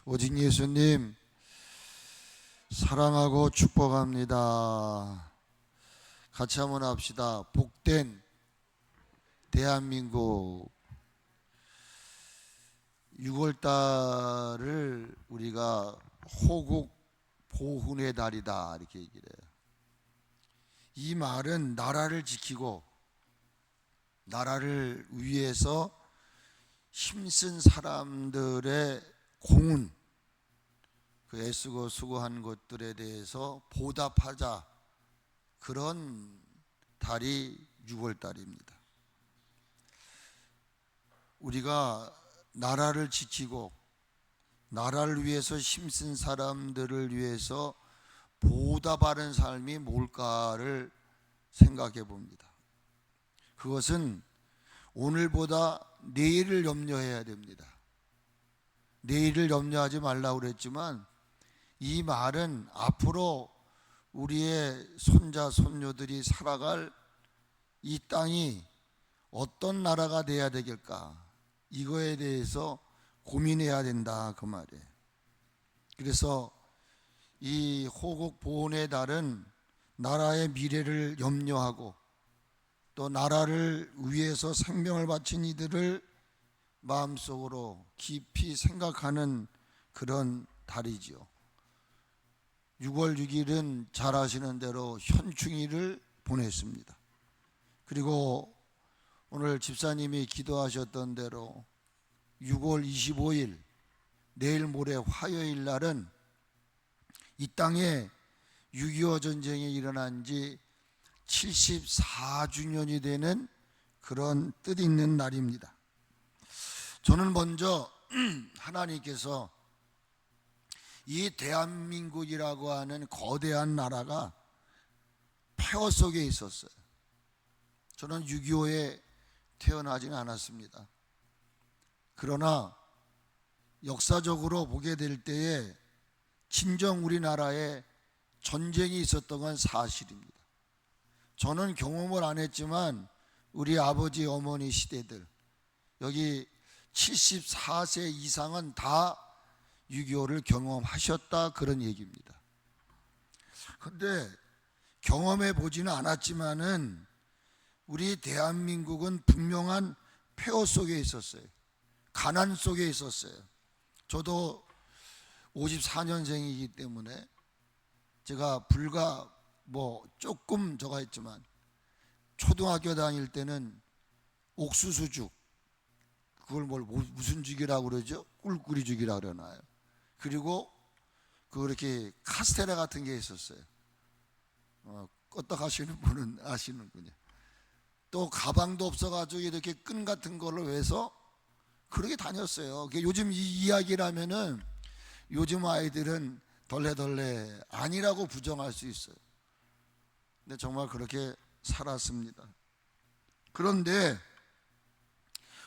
오직 예수님 사랑하고 축복합니다. 같이 한번 합시다. 복된 대한민국. 6월달을 우리가 호국 보훈의 달이다 이렇게 얘기를 해요. 이 말은 나라를 지키고 나라를 위해서 힘쓴 사람들의 공훈, 그 애쓰고 수고한 것들에 대해서 보답하자, 그런 달이 6월달입니다. 우리가 나라를 지키고 나라를 위해서 힘쓴 사람들을 위해서 보답하는 삶이 뭘까를 생각해 봅니다. 그것은 오늘보다 내일을 염려해야 됩니다. 내일을 염려하지 말라고 그랬지만 이 말은 앞으로 우리의 손자 손녀들이 살아갈 이 땅이 어떤 나라가 돼야 되겠까, 이거에 대해서 고민해야 된다 그 말이에요. 그래서 이 호국 보훈의 달은 나라의 미래를 염려하고 또 나라를 위해서 생명을 바친 이들을 마음속으로 깊이 생각하는 그런 달이지요. 6월 6일은 잘 아시는 대로 현충일을 보냈습니다. 그리고 오늘 집사님이 기도하셨던 대로 6월 25일 내일 모레 화요일 날은 이 땅에 6.25 전쟁이 일어난 지 74주년이 되는 그런 뜻있는 날입니다. 저는 먼저 하나님께서 이 대한민국이라고 하는 거대한 나라가 폐허 속에 있었어요. 저는 6.25에 태어나지는 않았습니다. 그러나 역사적으로 보게 될 때에 진정 우리나라에 전쟁이 있었던 건 사실입니다. 저는 경험을 안 했지만 우리 아버지 어머니 시대들, 여기 74세 이상은 다 6.25를 경험하셨다 그런 얘기입니다. 그런데 경험해 보지는 않았지만은 우리 대한민국은 분명한 폐허 속에 있었어요. 가난 속에 있었어요. 저도 54년생이기 때문에 제가 불과 조금 저가 했지만 초등학교 다닐 때는 옥수수죽, 그걸 무슨 죽이라고 그러죠? 꿀꿀이 죽이라고 그러나요? 그리고 그렇게 카스테라 같은 게 있었어요. 껐떡하시는 분은 아시는군요. 또 가방도 없어가지고 이렇게 끈 같은 걸로 해서 그렇게 다녔어요. 요즘 이 이야기를 하면은 요즘 아이들은 덜레덜레 아니라고 부정할 수 있어요. 근데 정말 그렇게 살았습니다. 그런데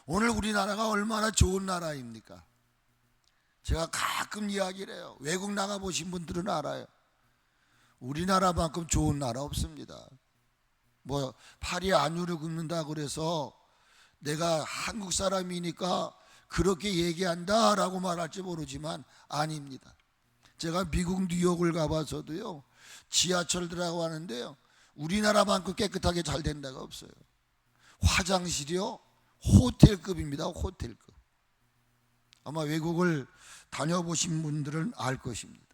오늘 우리나라가 얼마나 좋은 나라입니까? 제가 가끔 이야기를 해요. 외국 나가 보신 분들은 알아요. 우리나라만큼 좋은 나라 없습니다. 팔이 안으로 굽는다 그래서 내가 한국 사람이니까 그렇게 얘기한다라고 말할지 모르지만 아닙니다. 제가 미국 뉴욕을 가봐서도요, 지하철 들어가고 하는데요, 우리나라만큼 깨끗하게 잘 된 데가 없어요. 화장실이요, 호텔급입니다. 호텔급. 아마 외국을 다녀보신 분들은 알 것입니다.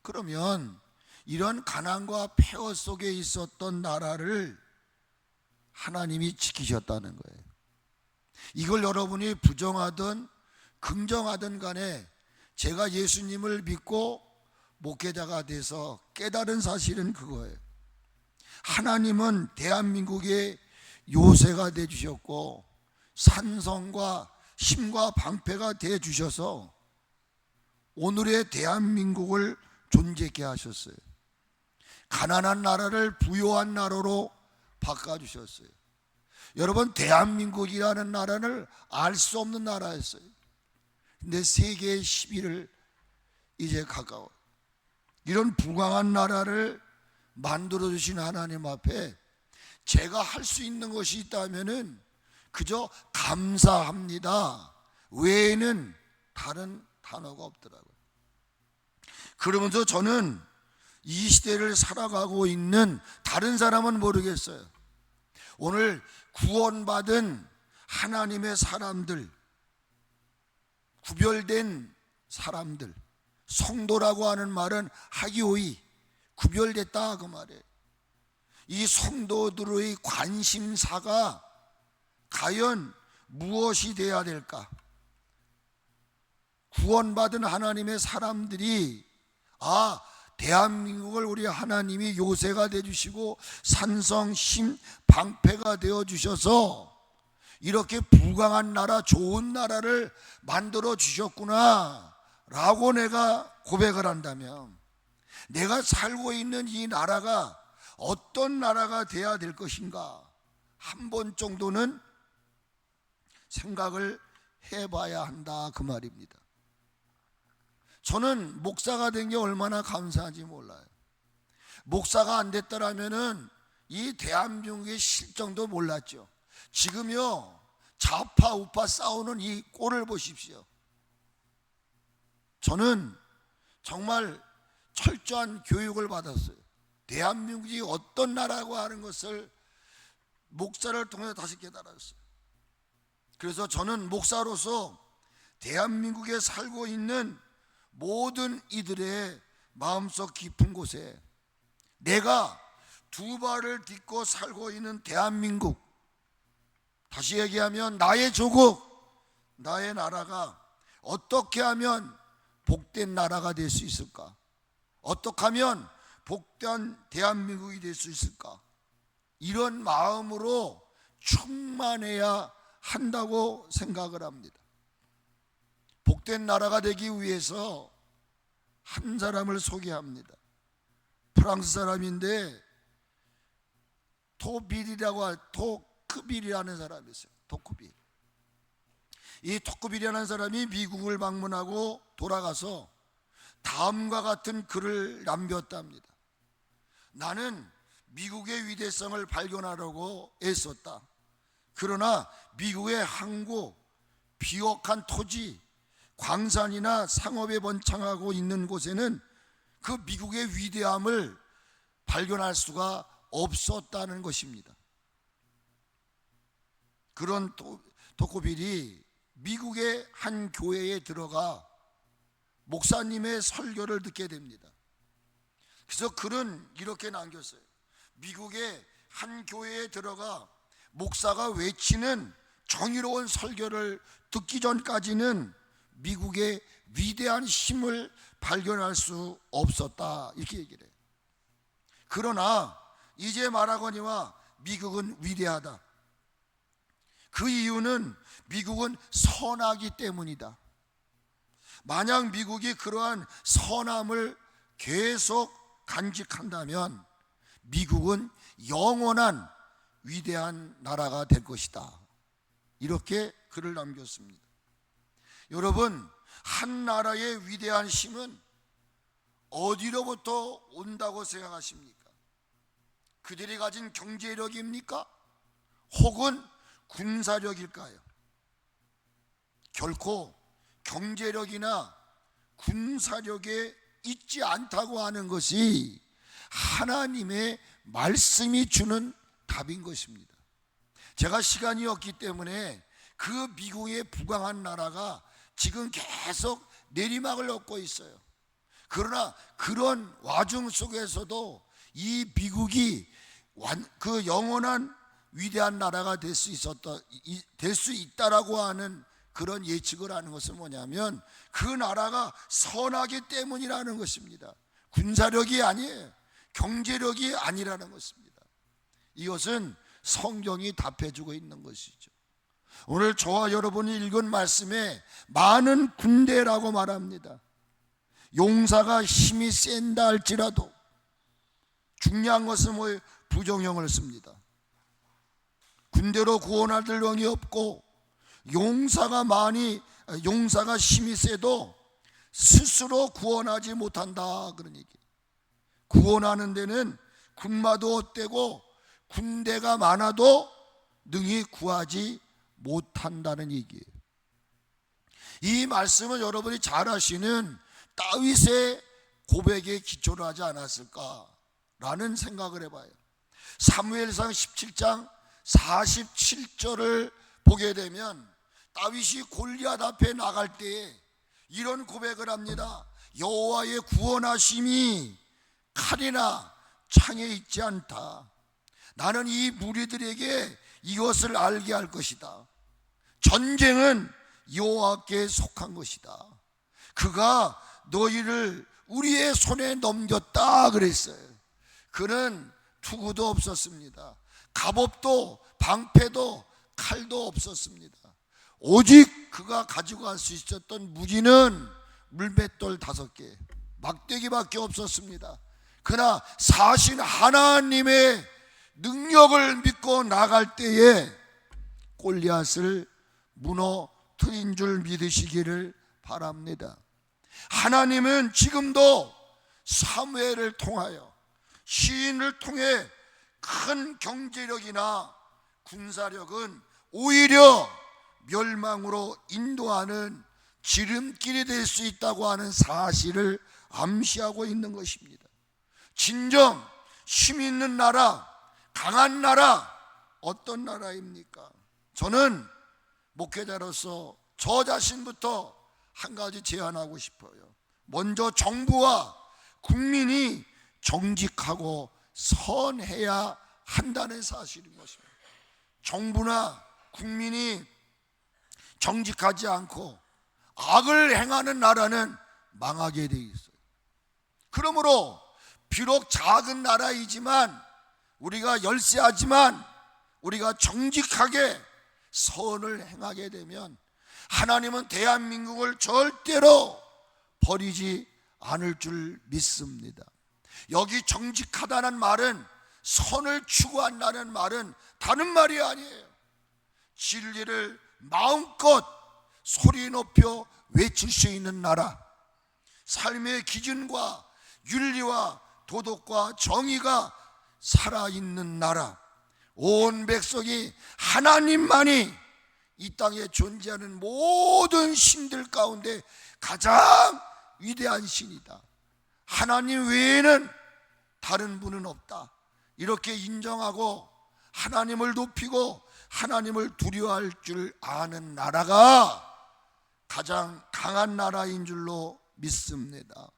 그러면 이런 가난과 폐허 속에 있었던 나라를 하나님이 지키셨다는 거예요. 이걸 여러분이 부정하든 긍정하든 간에 제가 예수님을 믿고 목회자가 돼서 깨달은 사실은 그거예요. 하나님은 대한민국의 요새가 되어주셨고 산성과 힘과 방패가 되어주셔서 오늘의 대한민국을 존재케 하셨어요. 가난한 나라를 부유한 나라로 바꿔주셨어요. 여러분, 대한민국이라는 나라를 알 수 없는 나라였어요. 근데 세계의 10위를 이제 가까워요. 이런 부강한 나라를 만들어주신 하나님 앞에 제가 할 수 있는 것이 있다면은 그저 감사합니다 외에는 다른 단어가 없더라고요. 그러면서 저는 이 시대를 살아가고 있는 다른 사람은 모르겠어요. 오늘 구원받은 하나님의 사람들, 구별된 사람들, 성도라고 하는 말은 하기오이, 구별됐다 그 말이에요. 이 성도들의 관심사가 과연 무엇이 되어야 될까? 구원받은 하나님의 사람들이 대한민국을 우리 하나님이 요새가 되어주시고 산성, 심, 방패가 되어주셔서 이렇게 부강한 나라, 좋은 나라를 만들어 주셨구나 라고 내가 고백을 한다면, 내가 살고 있는 이 나라가 어떤 나라가 되어야 될 것인가 한 번 정도는 생각을 해봐야 한다 그 말입니다. 저는 목사가 된 게 얼마나 감사한지 몰라요. 목사가 안 됐더라면은 이 대한민국의 실정도 몰랐죠. 지금요, 좌파 우파 싸우는 이 꼴을 보십시오. 저는 정말 철저한 교육을 받았어요. 대한민국이 어떤 나라고 하는 것을 목사를 통해 다시 깨달았어요. 그래서 저는 목사로서 대한민국에 살고 있는 모든 이들의 마음속 깊은 곳에 내가 두 발을 딛고 살고 있는 대한민국, 다시 얘기하면 나의 조국, 나의 나라가 어떻게 하면 복된 나라가 될 수 있을까? 어떻게 하면 복된 대한민국이 될 수 있을까? 이런 마음으로 충만해야 한다고 생각을 합니다. 복된 나라가 되기 위해서 한 사람을 소개합니다. 프랑스 사람인데 토크빌이라는 사람이 있어요. 토크빌. 이 토크빌이라는 사람이 미국을 방문하고 돌아가서 다음과 같은 글을 남겼답니다. 나는 미국의 위대성을 발견하려고 애썼다. 그러나 미국의 항구, 비옥한 토지, 광산이나 상업에 번창하고 있는 곳에는 그 미국의 위대함을 발견할 수가 없었다는 것입니다. 그런 토크빌이 미국의 한 교회에 들어가 목사님의 설교를 듣게 됩니다. 그래서 글은 이렇게 남겼어요. 미국의 한 교회에 들어가 목사가 외치는 정의로운 설교를 듣기 전까지는 미국의 위대한 힘을 발견할 수 없었다, 이렇게 얘기를 해요. 그러나 이제 말하거니와 미국은 위대하다. 그 이유는 미국은 선하기 때문이다. 만약 미국이 그러한 선함을 계속 간직한다면 미국은 영원한 위대한 나라가 될 것이다. 이렇게 글을 남겼습니다. 여러분, 한 나라의 위대한 힘은 어디로부터 온다고 생각하십니까? 그들이 가진 경제력입니까? 혹은 군사력일까요? 결코 경제력이나 군사력에 있지 않다고 하는 것이 하나님의 말씀이 주는 답인 것입니다. 제가 시간이 없기 때문에 그 미국의 부강한 나라가 지금 계속 내리막을 얻고 있어요. 그러나 그런 와중 속에서도 이 미국이 그 영원한 위대한 나라가 될 수 있다라고 하는 그런 예측을 하는 것은 뭐냐면 그 나라가 선하기 때문이라는 것입니다. 군사력이 아니에요. 경제력이 아니라는 것입니다. 이것은 성경이 답해주고 있는 것이죠. 오늘 저와 여러분이 읽은 말씀에 많은 군대라고 말합니다. 용사가 힘이 센다 할지라도 중요한 것은 뭐예요? 부정형을 씁니다. 군대로 구원할 영이 없고 용사가 힘이 세도 스스로 구원하지 못한다, 그런 얘기. 구원하는 데는 군마도 헛되고 군대가 많아도 능히 구하지 못한다는 얘기예요. 이 말씀은 여러분이 잘 아시는 다윗의 고백에 기초를 하지 않았을까라는 생각을 해봐요. 사무엘상 17장 47절을 보게 되면 다윗이 골리앗 앞에 나갈 때에 이런 고백을 합니다. 여호와의 구원하심이 칼이나 창에 있지 않다. 나는 이 무리들에게 이것을 알게 할 것이다. 전쟁은 여호와께 속한 것이다. 그가 너희를 우리의 손에 넘겼다 그랬어요. 그는 투구도 없었습니다. 갑옷도 방패도 칼도 없었습니다. 오직 그가 가지고 갈 수 있었던 무기는 물맷돌 5개, 막대기밖에 없었습니다. 그러나 사신 하나님의 능력을 믿고 나갈 때에 골리앗을 무너뜨린 줄 믿으시기를 바랍니다. 하나님은 지금도 사무엘을 통하여, 시인을 통해 큰 경제력이나 군사력은 오히려 멸망으로 인도하는 지름길이 될 수 있다고 하는 사실을 암시하고 있는 것입니다. 진정 힘 있는 나라, 강한 나라, 어떤 나라입니까? 저는 목회자로서 저 자신부터 한 가지 제안하고 싶어요. 먼저 정부와 국민이 정직하고 선해야 한다는 사실인 것입니다. 정부나 국민이 정직하지 않고 악을 행하는 나라는 망하게 되어 있어요. 그러므로 비록 작은 나라이지만, 우리가 열세하지만 우리가 정직하게 선을 행하게 되면 하나님은 대한민국을 절대로 버리지 않을 줄 믿습니다. 여기 정직하다는 말은, 선을 추구한다는 말은 다른 말이 아니에요. 진리를 마음껏 소리 높여 외칠 수 있는 나라, 삶의 기준과 윤리와 도덕과 정의가 살아있는 나라, 온 백성이 하나님만이 이 땅에 존재하는 모든 신들 가운데 가장 위대한 신이다, 하나님 외에는 다른 분은 없다, 이렇게 인정하고 하나님을 높이고 하나님을 두려워할 줄 아는 나라가 가장 강한 나라인 줄로 믿습니다.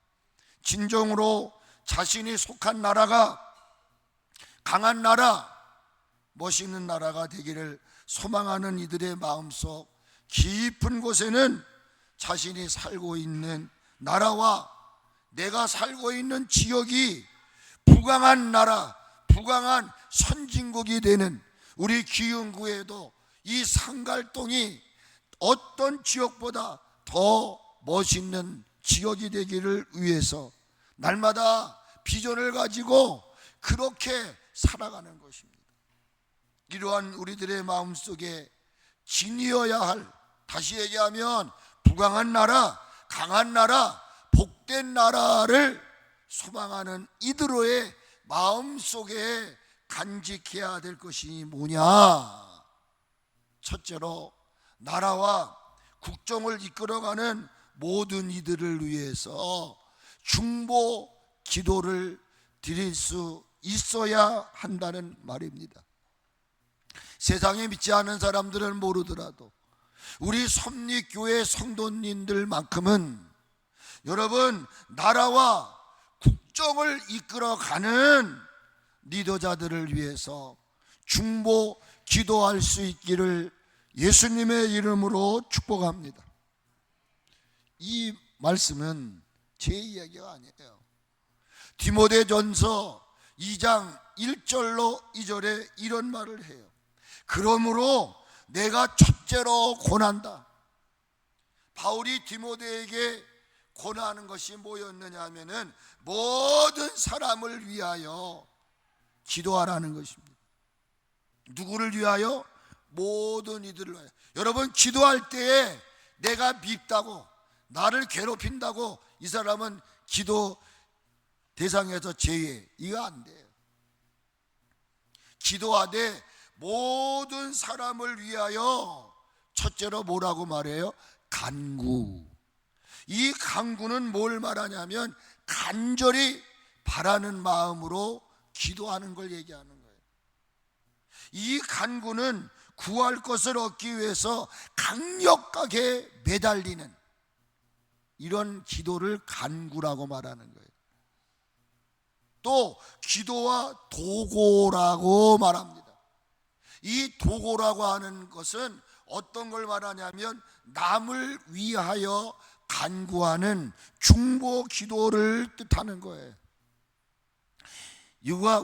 진정으로 자신이 속한 나라가 강한 나라, 멋있는 나라가 되기를 소망하는 이들의 마음속 깊은 곳에는 자신이 살고 있는 나라와 내가 살고 있는 지역이 부강한 나라, 부강한 선진국이 되는, 우리 기흥구에도 이 상갈동이 어떤 지역보다 더 멋있는 지역이 되기를 위해서 날마다 비전을 가지고 그렇게 살아가는 것입니다. 이러한 우리들의 마음속에 지니어야 할, 다시 얘기하면 부강한 나라, 강한 나라, 복된 나라를 소망하는 이들의 마음속에 간직해야 될 것이 뭐냐? 첫째로 나라와 국정을 이끌어가는 모든 이들을 위해서 중보 기도를 드릴 수 있어야 한다는 말입니다. 세상에 믿지 않은 사람들은 모르더라도 우리 섭리교회 성도님들만큼은 여러분, 나라와 국정을 이끌어가는 리더자들을 위해서 중보 기도할 수 있기를 예수님의 이름으로 축복합니다. 이 말씀은 제 이야기가 아니에요. 디모데전서 2장 1절로 2절에 이런 말을 해요. 그러므로 내가 첫째로 권한다. 바울이 디모데에게 권하는 것이 뭐였느냐 하면은 모든 사람을 위하여 기도하라는 것입니다. 누구를 위하여? 모든 이들을 위하여. 여러분, 기도할 때에 내가 밉다고, 나를 괴롭힌다고 이 사람은 기도 대상에서 제외, 이거 안 돼요. 기도하되 모든 사람을 위하여 첫째로 뭐라고 말해요? 간구. 이 간구는 뭘 말하냐면 간절히 바라는 마음으로 기도하는 걸 얘기하는 거예요. 이 간구는 구할 것을 얻기 위해서 강력하게 매달리는 이런 기도를 간구라고 말하는 거예요. 또 기도와 도고라고 말합니다. 이 도고라고 하는 것은 어떤 걸 말하냐면 남을 위하여 간구하는 중보 기도를 뜻하는 거예요.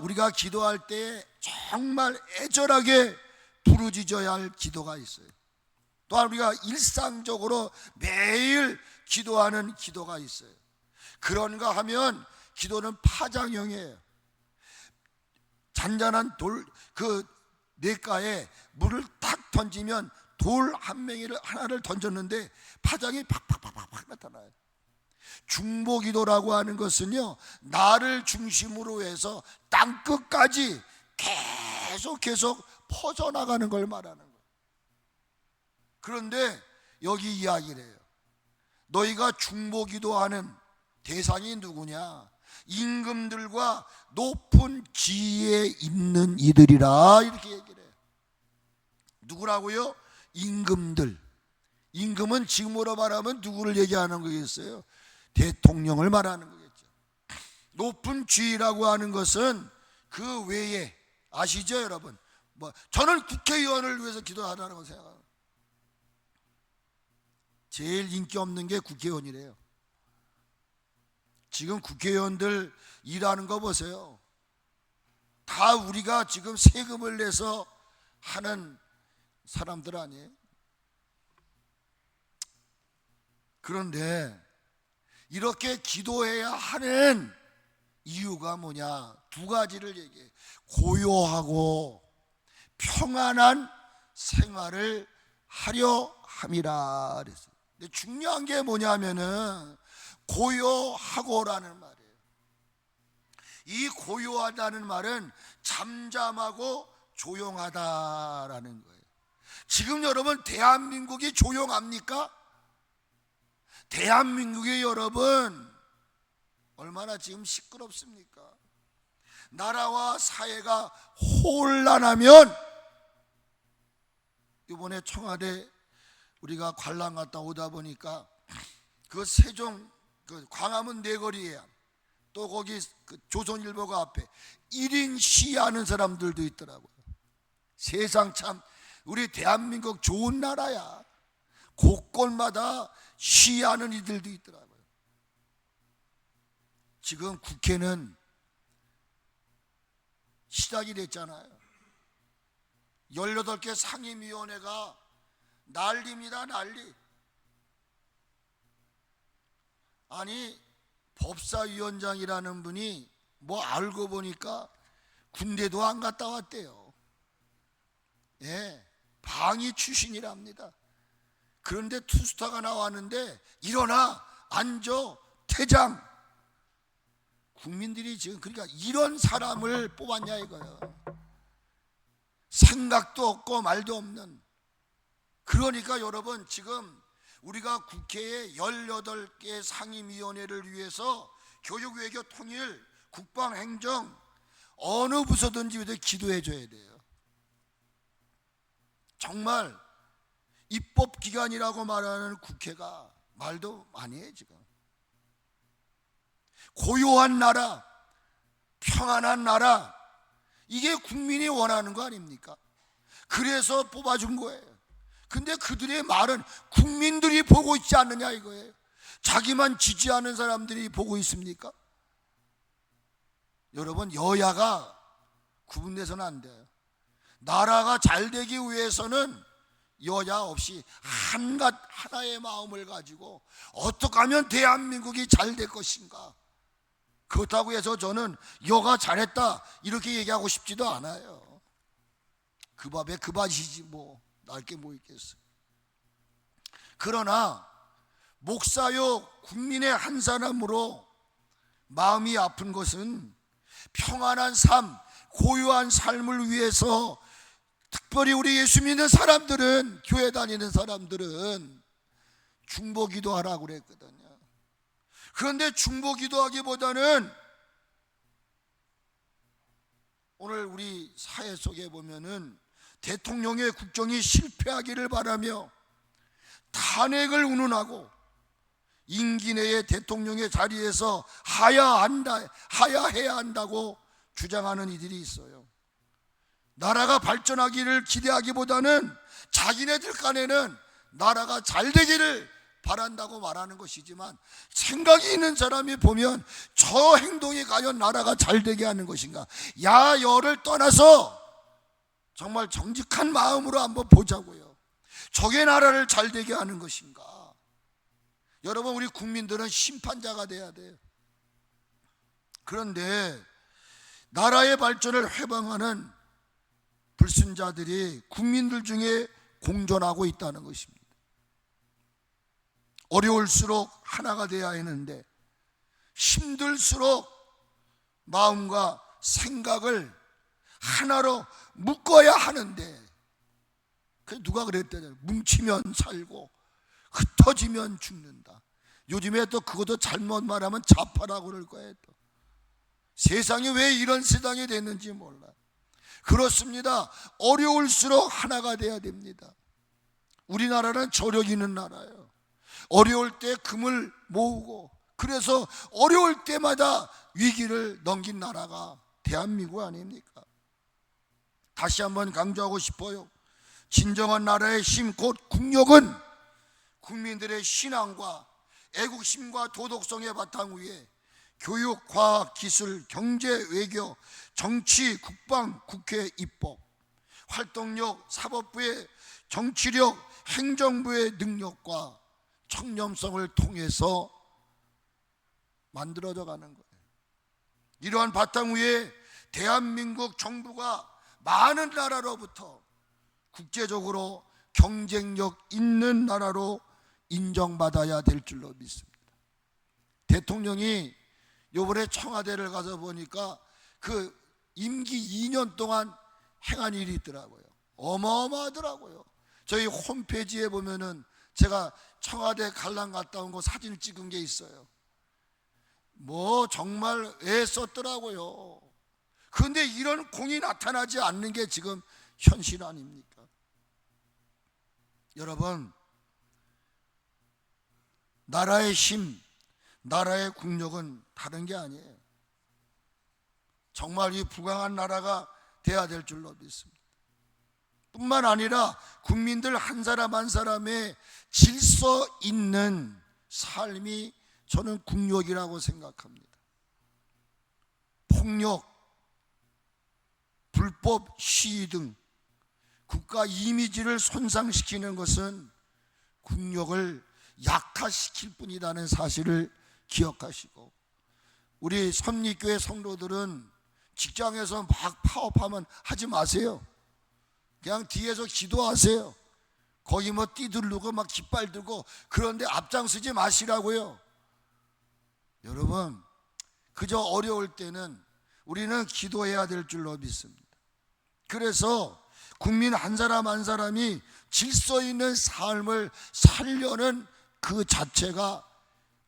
우리가 기도할 때 정말 애절하게 부르짖어야 할 기도가 있어요. 또한 우리가 일상적으로 매일 기도하는 기도가 있어요. 그런가 하면 기도는 파장형이에요. 잔잔한 그 냇가에 물을 탁 던지면 돌 한 맹이를 하나를 던졌는데 파장이 팍팍팍팍 나타나요. 중보기도라고 하는 것은요, 나를 중심으로 해서 땅끝까지 계속 퍼져나가는 걸 말하는 거예요. 그런데 여기 이야기를 해요. 너희가 중보기도하는 대상이 누구냐? 임금들과 높은 지위에 있는 이들이라, 이렇게 얘기를 해요. 누구라고요? 임금들. 임금은 지금으로 말하면 누구를 얘기하는 거겠어요? 대통령을 말하는 거겠죠. 높은 지위라고 하는 것은 그 외에, 아시죠 여러분? 저는 국회의원을 위해서 기도하라고 생각합니다. 제일 인기 없는 게 국회의원이래요. 지금 국회의원들 일하는 거 보세요. 다 우리가 지금 세금을 내서 하는 사람들 아니에요? 그런데 이렇게 기도해야 하는 이유가 뭐냐? 두 가지를 얘기해요. 고요하고 평안한 생활을 하려 함이라 그랬어요. 근데 중요한 게 뭐냐면은 고요하고라는 말이에요. 이 고요하다는 말은 잠잠하고 조용하다라는 거예요. 지금 여러분 대한민국이 조용합니까? 대한민국의 여러분 얼마나 지금 시끄럽습니까? 나라와 사회가 혼란하면, 이번에 청와대 우리가 관람 갔다 오다 보니까 그 세종 그 광화문 내거리에 또 거기 그 조선일보가 앞에 1인 시위하는 사람들도 있더라고요. 세상 참 우리 대한민국 좋은 나라야. 곳곳마다 시위하는 이들도 있더라고요. 지금 국회는 시작이 됐잖아요. 18개 상임위원회가 난리입니다, 난리. 아니, 법사위원장이라는 분이 알고 보니까 군대도 안 갔다 왔대요. 예, 방위 출신이랍니다. 그런데 투스타가 나왔는데 일어나, 앉아, 퇴장. 국민들이 지금 그러니까 이런 사람을 뽑았냐 이거예요. 생각도 없고 말도 없는. 그러니까 여러분 지금 우리가 국회에 18개 상임위원회를 위해서 교육, 외교, 통일, 국방, 행정 어느 부서든지 기도해 줘야 돼요. 정말 입법기관이라고 말하는 국회가 말도 많이 해 지금. 고요한 나라, 평안한 나라, 이게 국민이 원하는 거 아닙니까? 그래서 뽑아준 거예요. 근데 그들의 말은 국민들이 보고 있지 않느냐 이거예요. 자기만 지지하는 사람들이 보고 있습니까? 여러분, 여야가 구분돼서는 안 돼요. 나라가 잘 되기 위해서는 여야 없이 하나의 마음을 가지고 어떻게 하면 대한민국이 잘 될 것인가. 그렇다고 해서 저는 여가 잘했다 이렇게 얘기하고 싶지도 않아요. 그 밥에 그 맛이지 날 게 뭐 있겠어요. 그러나 목사요 국민의 한 사람으로 마음이 아픈 것은 평안한 삶, 고요한 삶을 위해서 특별히 우리 예수 믿는 사람들은, 교회 다니는 사람들은 중보기도 하라고 그랬거든요. 그런데 중보기도 하기보다는 오늘 우리 사회 속에 보면은 대통령의 국정이 실패하기를 바라며 탄핵을 운운하고 임기 내에 대통령의 자리에서 하야해야 한다고 주장하는 이들이 있어요. 나라가 발전하기를 기대하기보다는 자기네들 간에는 나라가 잘 되기를 바란다고 말하는 것이지만, 생각이 있는 사람이 보면 저 행동이 과연 나라가 잘 되게 하는 것인가? 야여를 떠나서 정말 정직한 마음으로 한번 보자고요. 저게 나라를 잘 되게 하는 것인가? 여러분, 우리 국민들은 심판자가 돼야 돼요. 그런데 나라의 발전을 회방하는 불순자들이 국민들 중에 공존하고 있다는 것입니다. 어려울수록 하나가 되어야 하는데, 힘들수록 마음과 생각을 하나로 묶어야 하는데, 누가 그랬대요? 뭉치면 살고 흩어지면 죽는다. 요즘에 또 그것도 잘못 말하면 자파라고 그럴 거예요. 또 세상이 왜 이런 세상이 됐는지 몰라. 그렇습니다. 어려울수록 하나가 돼야 됩니다. 우리나라는 저력 있는 나라예요. 어려울 때 금을 모으고, 그래서 어려울 때마다 위기를 넘긴 나라가 대한민국 아닙니까? 다시 한번 강조하고 싶어요. 진정한 나라의 힘, 곧 국력은 국민들의 신앙과 애국심과 도덕성의 바탕 위에 교육, 과학, 기술, 경제, 외교, 정치, 국방, 국회, 입법, 활동력, 사법부의 정치력, 행정부의 능력과 청렴성을 통해서 만들어져 가는 거예요. 이러한 바탕 위에 대한민국 정부가 많은 나라로부터 국제적으로 경쟁력 있는 나라로 인정받아야 될 줄로 믿습니다. 대통령이 요번에 청와대를 가서 보니까 그 임기 2년 동안 행한 일이 있더라고요. 어마어마하더라고요. 저희 홈페이지에 보면은 제가 청와대 관람 갔다 온 거 사진 찍은 게 있어요. 뭐 정말 애썼더라고요. 그런데 이런 공이 나타나지 않는 게 지금 현실 아닙니까? 여러분, 나라의 힘, 나라의 국력은 다른 게 아니에요. 정말 이 부강한 나라가 돼야 될 줄로 믿습니다. 뿐만 아니라 국민들 한 사람 한 사람의 질서 있는 삶이 저는 국력이라고 생각합니다. 폭력, 불법 시위 등 국가 이미지를 손상시키는 것은 국력을 약화시킬 뿐이라는 사실을 기억하시고, 우리 섭리교회 성도들은 직장에서 막 파업하면 하지 마세요. 그냥 뒤에서 기도하세요. 거기 뭐 띠두르고 막 깃발 들고 그런데 앞장서지 마시라고요. 여러분, 그저 어려울 때는 우리는 기도해야 될 줄로 믿습니다. 그래서 국민 한 사람 한 사람이 질서 있는 삶을 살려는 그 자체가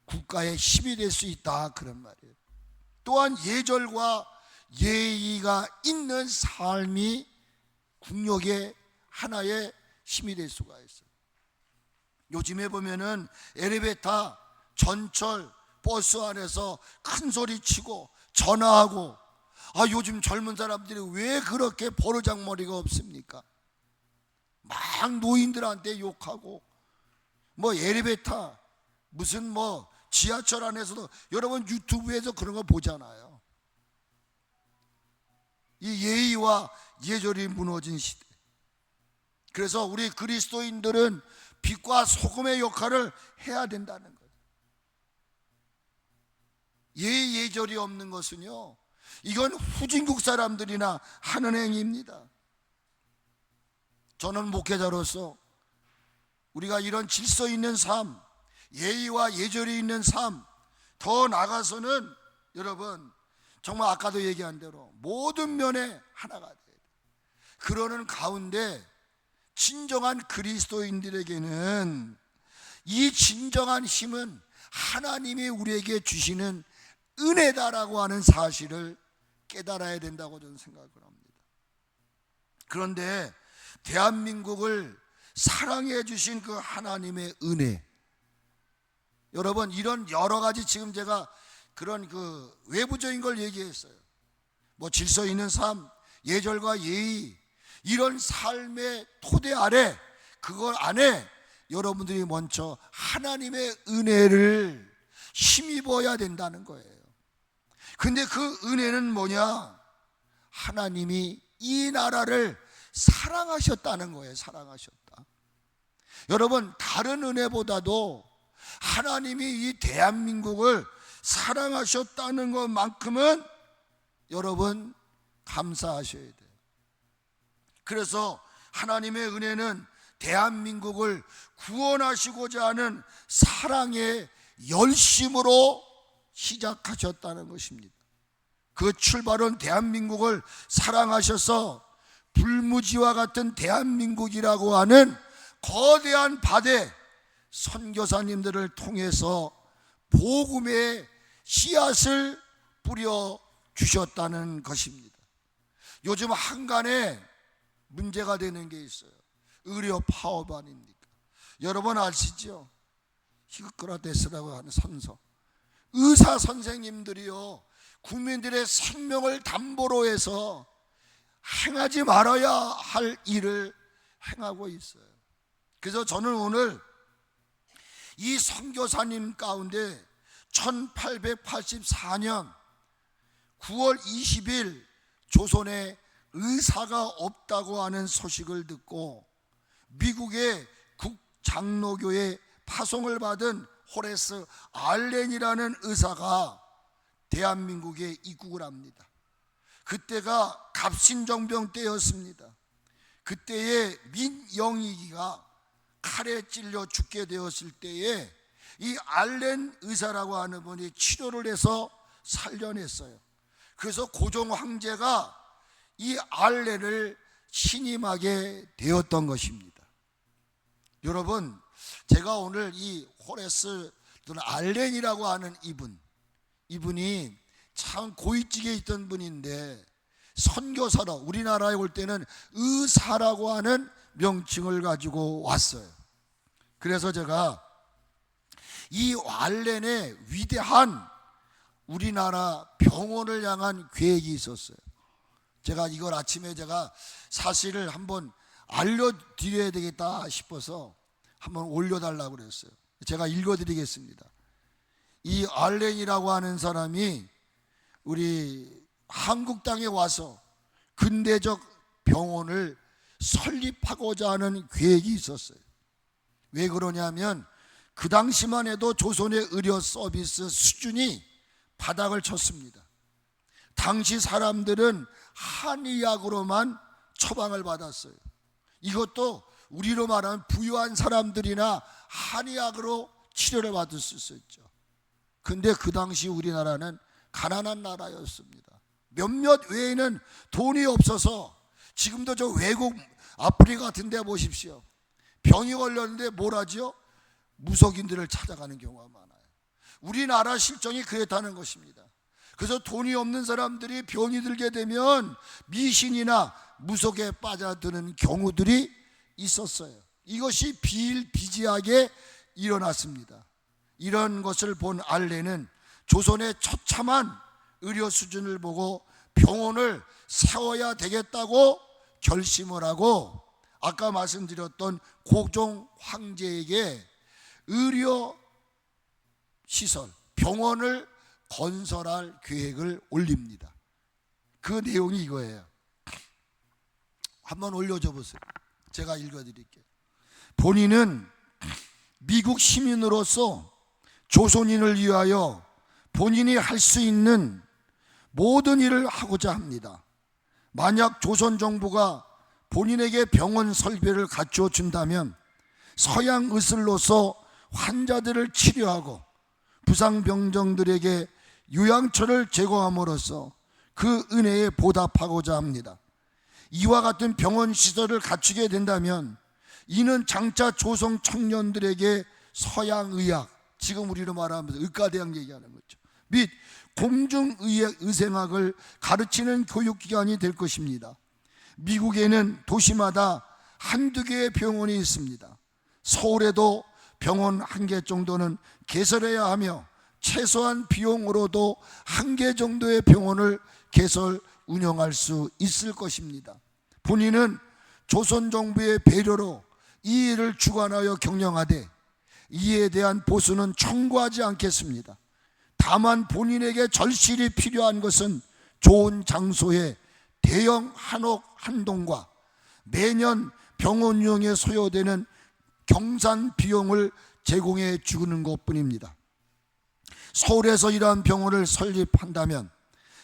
국가의 힘이 될 수 있다, 그런 말이에요. 또한 예절과 예의가 있는 삶이 국력의 하나의 힘이 될 수가 있어요. 요즘에 보면은 엘리베이터, 전철, 버스 안에서 큰 소리 치고 전화하고, 요즘 젊은 사람들이 왜 그렇게 버르장머리가 없습니까? 막 노인들한테 욕하고, 뭐 엘리베이터, 무슨 뭐 지하철 안에서도 여러분 유튜브에서 그런 거 보잖아요. 이 예의와 예절이 무너진 시대. 그래서 우리 그리스도인들은 빛과 소금의 역할을 해야 된다는 거예요. 예의 예절이 없는 것은요, 이건 후진국 사람들이나 하는 행위입니다. 저는 목회자로서 우리가 이런 질서 있는 삶, 예의와 예절이 있는 삶, 더 나아가서는 여러분 정말 아까도 얘기한 대로 모든 면에 하나가 돼야 돼요. 그러는 가운데 진정한 그리스도인들에게는 이 진정한 힘은 하나님이 우리에게 주시는 은혜다라고 하는 사실을 깨달아야 된다고 저는 생각을 합니다. 그런데 대한민국을 사랑해 주신 그 하나님의 은혜, 여러분, 이런 여러 가지 지금 제가 그런 그 외부적인 걸 얘기했어요. 뭐 질서 있는 삶, 예절과 예의, 이런 삶의 토대 아래, 그걸 안에 여러분들이 먼저 하나님의 은혜를 힘입어야 된다는 거예요. 근데 그 은혜는 뭐냐? 하나님이 이 나라를 사랑하셨다는 거예요. 사랑하셨다. 여러분, 다른 은혜보다도 하나님이 이 대한민국을 사랑하셨다는 것만큼은 여러분 감사하셔야 돼요. 그래서 하나님의 은혜는 대한민국을 구원하시고자 하는 사랑의 열심으로 시작하셨다는 것입니다. 그 출발은 대한민국을 사랑하셔서 불무지와 같은 대한민국이라고 하는 거대한 밭에 선교사님들을 통해서 복음의 씨앗을 뿌려 주셨다는 것입니다. 요즘 한간에 문제가 되는 게 있어요. 의료 파업 아닙니까? 여러분 아시죠? 히크라테스라고 하는 선서, 의사 선생님들이요, 국민들의 생명을 담보로 해서 행하지 말아야 할 일을 행하고 있어요. 그래서 저는 오늘 이 선교사님 가운데 1884년 9월 20일 조선에 의사가 없다고 하는 소식을 듣고 미국의 국장로교회 파송을 받은 호레스 알렌이라는 의사가 대한민국에 입국을 합니다. 그때가 갑신정병 때였습니다. 그때에 민영익이가 칼에 찔려 죽게 되었을 때에 이 알렌 의사라고 하는 분이 치료를 해서 살려냈어요. 그래서 고종 황제가 이 알렌을 신임하게 되었던 것입니다. 여러분, 제가 오늘 이 호레스 알렌이라고 하는 이분이 참 고위직에 있던 분인데 선교사로 우리나라에 올 때는 의사라고 하는 명칭을 가지고 왔어요. 그래서 제가 이 알렌의 위대한 우리나라 병원을 향한 계획이 있었어요. 제가 이걸 아침에 제가 사실을 한번 알려드려야 되겠다 싶어서 한번 올려달라고 그랬어요. 제가 읽어드리겠습니다. 이 알렌이라고 하는 사람이 우리 한국 땅에 와서 근대적 병원을 설립하고자 하는 계획이 있었어요. 왜 그러냐면 그 당시만 해도 조선의 의료 서비스 수준이 바닥을 쳤습니다. 당시 사람들은 한의학으로만 처방을 받았어요. 이것도 우리로 말하면 부유한 사람들이나 한의학으로 치료를 받을 수 있었죠. 근데 그 당시 우리나라는 가난한 나라였습니다. 몇몇 외에는 돈이 없어서 지금도 저 외국 아프리카 같은 데 보십시오. 병이 걸렸는데 뭘 하죠? 무속인들을 찾아가는 경우가 많아요. 우리나라 실정이 그렇다는 것입니다. 그래서 돈이 없는 사람들이 병이 들게 되면 미신이나 무속에 빠져드는 경우들이 있었어요. 이것이 비일비재하게 일어났습니다. 이런 것을 본 알렌은 조선의 처참한 의료 수준을 보고 병원을 세워야 되겠다고 결심을 하고 아까 말씀드렸던 고종 황제에게 의료 시설, 병원을 건설할 계획을 올립니다. 그 내용이 이거예요. 한번 올려줘 보세요. 제가 읽어드릴게요. 본인은 미국 시민으로서 조선인을 위하여 본인이 할 수 있는 모든 일을 하고자 합니다. 만약 조선 정부가 본인에게 병원 설비를 갖추어 준다면 서양 의술로서 환자들을 치료하고 부상병정들에게 요양처를 제공함으로써 그 은혜에 보답하고자 합니다. 이와 같은 병원 시설을 갖추게 된다면 이는 장차 조선 청년들에게 서양의학, 지금 우리로 말하면서 의과대학 얘기하는 거죠, 및 공중의생학을 가르치는 교육기관이 될 것입니다. 미국에는 도시마다 한두 개의 병원이 있습니다. 서울에도 병원 1개 정도는 개설해야 하며 최소한 비용으로도 1개 정도의 병원을 개설 운영할 수 있을 것입니다. 본인은 조선정부의 배려로 이 일을 주관하여 경영하되 이에 대한 보수는 청구하지 않겠습니다. 다만 본인에게 절실히 필요한 것은 좋은 장소의 대형 한옥 한 동과 매년 병원 운영에 소요되는 경산 비용을 제공해 주는 것뿐입니다. 서울에서 이러한 병원을 설립한다면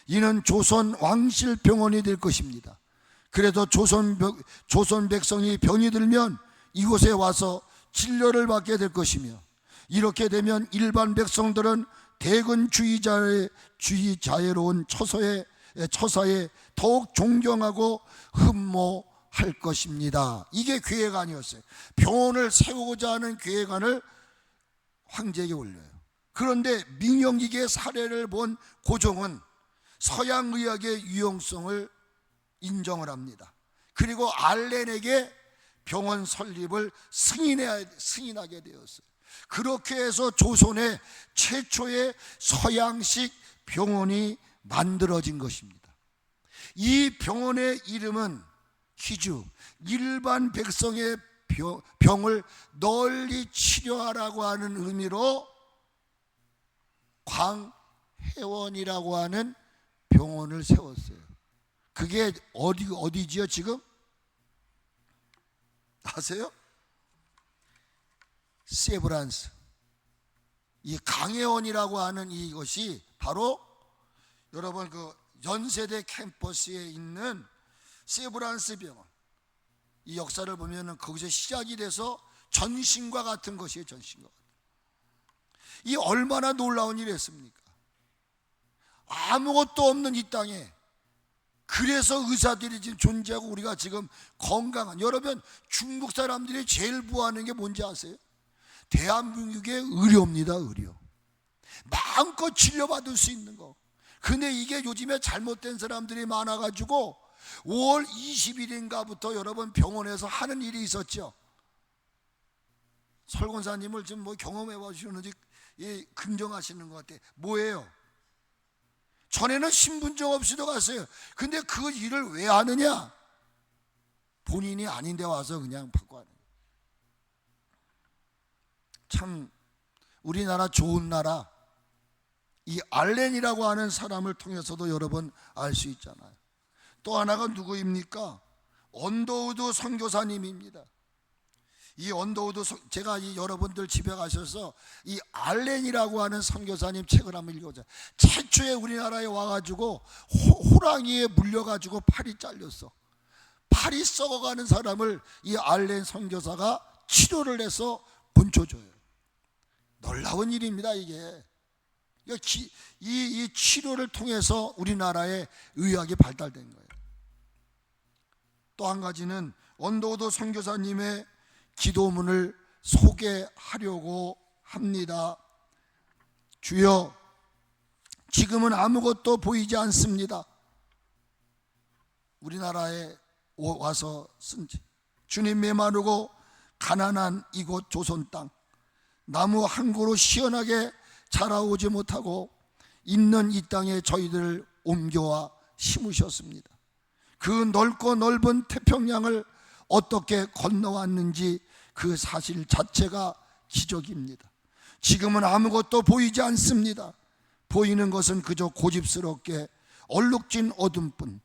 이는 조선 왕실 병원이 될 것입니다. 그래도 조선 백성이 병이 들면 이곳에 와서 진료를 받게 될 것이며, 이렇게 되면 일반 백성들은 대근주의자애로운 처사에 더욱 존경하고 흠모할 것입니다. 이게 계획안이었어요. 병원을 세우고자 하는 계획안을 황제에게 올려요. 그런데 민영익의 사례를 본 고종은 서양의학의 유용성을 인정을 합니다. 그리고 알렌에게 병원 설립을 승인하게 되었어요. 그렇게 해서 조선의 최초의 서양식 병원이 만들어진 것입니다. 이 병원의 이름은 퀴즈, 일반 백성의 병을 널리 치료하라고 하는 의미로 광해원이라고 하는 병원을 세웠어요. 그게 어디지요 지금? 아세요? 세브란스. 이 강해원이라고 하는 이것이 바로 여러분 그 연세대 캠퍼스에 있는 세브란스 병원, 이 역사를 보면은 거기서 시작이 돼서 전신과 같은 것이에요. 전신과 같은. 이 얼마나 놀라운 일이었습니까? 아무것도 없는 이 땅에, 그래서 의사들이 지금 존재하고 우리가 지금 건강한, 여러분 중국 사람들이 제일 부하는 게 뭔지 아세요? 대한민국의 의료입니다. 의료. 마음껏 치료받을 수 있는 거. 근데 이게 요즘에 잘못된 사람들이 많아가지고 5월 20일인가부터 여러분 병원에서 하는 일이 있었죠. 설권사님을 지금 뭐 경험해 보시는지 긍정하시는 것 같아요. 뭐예요? 전에는 신분증 없이도 갔어요. 근데 그 일을 왜 하느냐? 본인이 아닌데 와서 그냥 받고 하는 거예요. 참 우리나라 좋은 나라, 이 알렌이라고 하는 사람을 통해서도 여러분 알 수 있잖아요. 또 하나가 누구입니까? 언더우드 선교사님입니다. 이 언더우드, 제가 이 여러분들 집에 가셔서 이 알렌이라고 하는 선교사님 책을 한번 읽어보세요. 최초에 우리나라에 와가지고 호랑이에 물려가지고 팔이 잘렸어. 팔이 썩어가는 사람을 이 알렌 선교사가 치료를 해서 본쳐줘요. 놀라운 일입니다. 이게 이 치료를 통해서 우리나라의 의학이 발달된 거예요. 또 한 가지는 언더우드 선교사님의 기도문을 소개하려고 합니다. 주여, 지금은 아무것도 보이지 않습니다. 우리나라에 와서 쓴지. 주님, 메마르고 가난한 이곳 조선 땅, 나무 한 그루 시원하게 자라오지 못하고 있는 이 땅에 저희들을 옮겨와 심으셨습니다. 그 넓고 넓은 태평양을 어떻게 건너왔는지 그 사실 자체가 기적입니다. 지금은 아무것도 보이지 않습니다. 보이는 것은 그저 고집스럽게 얼룩진 어둠뿐,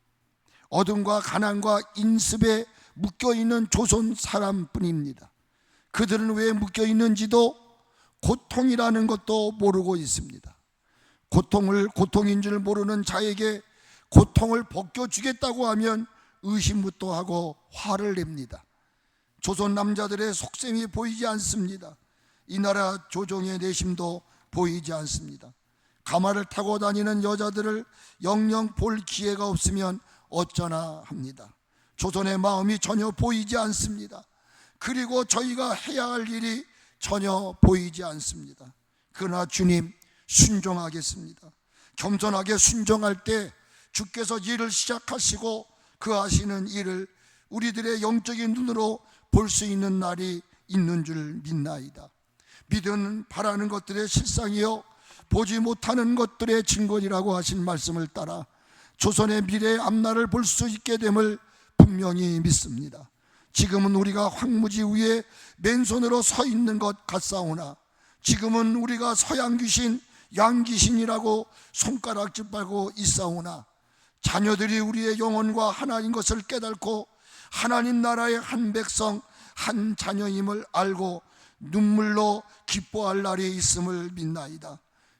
어둠과 가난과 인습에 묶여있는 조선 사람뿐입니다. 그들은 왜 묶여있는지도 고통이라는 것도 모르고 있습니다. 고통을 고통인 줄 모르는 자에게 고통을 벗겨주겠다고 하면 의심부터 하고 화를 냅니다. 조선 남자들의 속셈이 보이지 않습니다. 이 나라 조정의 내심도 보이지 않습니다. 가마를 타고 다니는 여자들을 영영 볼 기회가 없으면 어쩌나 합니다. 조선의 마음이 전혀 보이지 않습니다. 그리고 저희가 해야 할 일이 전혀 보이지 않습니다. 그러나 주님, 순종하겠습니다. 겸손하게 순종할 때 주께서 일을 시작하시고 그 하시는 일을 우리들의 영적인 눈으로 볼 수 있는 날이 있는 줄 믿나이다. 믿음 바라는 것들의 실상이요 보지 못하는 것들의 증거이라고 하신 말씀을 따라 조선의 미래의 앞날을 볼 수 있게 됨을 분명히 믿습니다. 지금은 우리가 황무지 위에 맨손으로 서 있는 것 같사오나 지금은 우리가 서양 귀신, 양 귀신이라고 손가락질 빨고 있사오나 자녀들이 우리의 영혼과 하나인 것을 깨닫고 하나님 나라의 한 백성, 한 자녀임을 알고 눈물로 기뻐할 날이 있음을 믿나이다.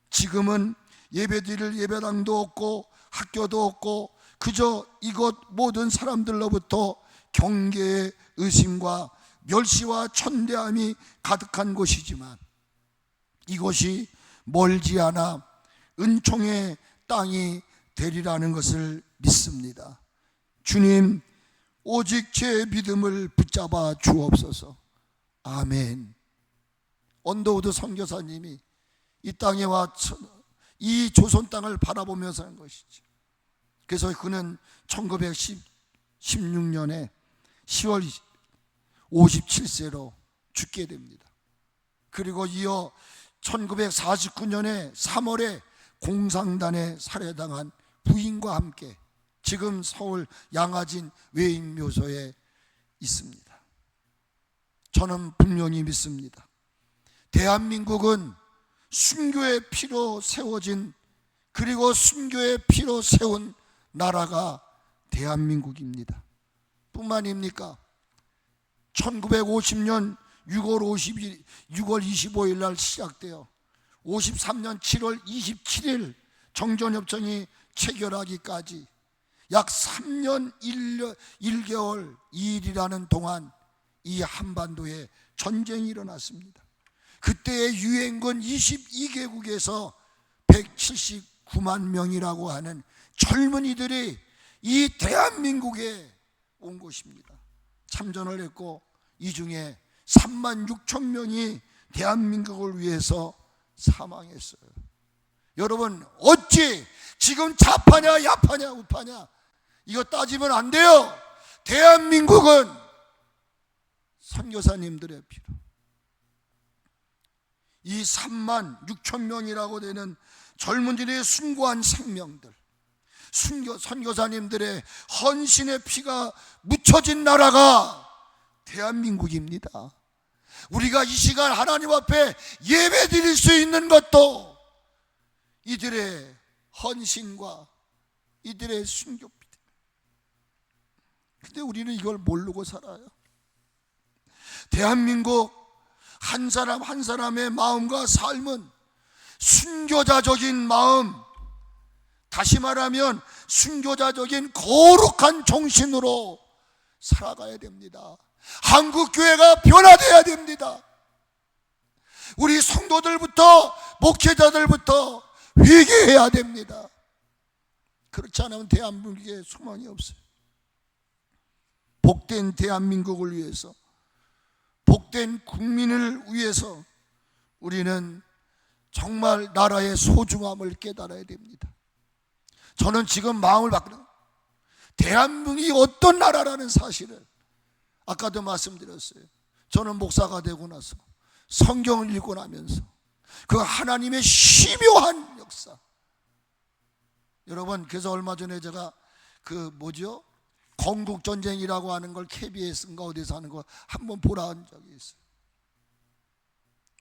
지금은 예배드릴 예배당도 없고 학교도 없고 그저 이곳 모든 사람들로부터 경계의 의심과 멸시와 천대함이 가득한 곳이지만 이곳이 멀지 않아 은총의 땅이 되리라는 것을 믿습니다. 주님, 오직 제 믿음을 붙잡아 주옵소서. 아멘. 언더우드 선교사님이 이 땅에 와 이 조선 땅을 바라보면서 한 것이죠. 그래서 그는 1916년에 10월 57세로 죽게 됩니다. 그리고 이어 1949년에 3월에 공산당에 살해당한 부인과 함께 지금 서울 양화진 외인묘소에 있습니다. 저는 분명히 믿습니다. 대한민국은 순교의 피로 세워진, 그리고 순교의 피로 세운 나라가 대한민국입니다. 뿐만입니까? 1950년 6월 25일 날 시작되어 53년 7월 27일 정전협정이 체결하기까지 약 3년 1개월 2일이라는 동안 이 한반도에 전쟁이 일어났습니다. 그때의 유엔군 22개국에서 179만 명이라고 하는 젊은이들이 이 대한민국에 온 것입니다. 참전을 했고 이 중에 3만 6천 명이 대한민국을 위해서 사망했어요. 여러분, 어찌 지금 좌파냐 야파냐 우파냐 이거 따지면 안 돼요. 대한민국은 선교사님들의 피로, 이 3만 6천 명이라고 되는 젊은이들의 숭고한 생명들, 선교사님들의 헌신의 피가 묻혀진 나라가 대한민국입니다. 우리가 이 시간 하나님 앞에 예배 드릴 수 있는 것도 이들의 헌신과 이들의 순교피. 근데 우리는 이걸 모르고 살아요. 대한민국 한 사람 한 사람의 마음과 삶은 순교자적인 마음, 다시 말하면 순교자적인 거룩한 정신으로 살아가야 됩니다. 한국교회가 변화되어야 됩니다. 우리 성도들부터 목회자들부터 회개해야 됩니다. 그렇지 않으면 대한민국에 소망이 없어요. 복된 대한민국을 위해서, 복된 국민을 위해서 우리는 정말 나라의 소중함을 깨달아야 됩니다. 저는 지금 마음을 바꾸는, 대한민국이 어떤 나라라는 사실을 아까도 말씀드렸어요. 저는 목사가 되고 나서 성경을 읽고 나면서 그 하나님의 심오한 역사, 여러분, 그래서 얼마 전에 제가 건국전쟁이라고 하는 걸 KBS인가 어디서 하는 거 한번 보라 한 적이 있어요.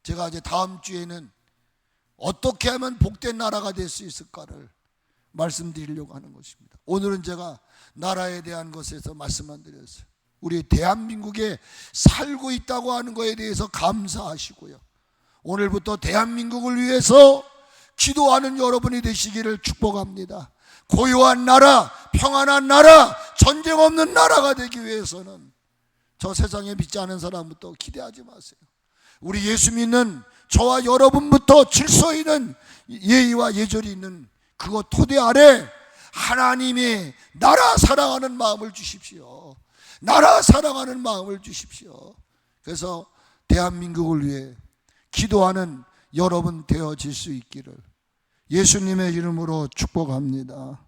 제가 이제 다음 주에는 어떻게 하면 복된 나라가 될 수 있을까를 말씀드리려고 하는 것입니다. 오늘은 제가 나라에 대한 것에서 말씀만 드렸어요. 우리 대한민국에 살고 있다고 하는 것에 대해서 감사하시고요, 오늘부터 대한민국을 위해서 기도하는 여러분이 되시기를 축복합니다. 고요한 나라, 평안한 나라, 전쟁 없는 나라가 되기 위해서는 저 세상에 믿지 않은 사람부터 기대하지 마세요. 우리 예수 믿는 저와 여러분부터 질서 있는 예의와 예절이 있는 그것 토대 아래 하나님이 나라 사랑하는 마음을 주십시오. 나라 사랑하는 마음을 주십시오. 그래서 대한민국을 위해 기도하는 여러분 되어질 수 있기를 예수님의 이름으로 축복합니다.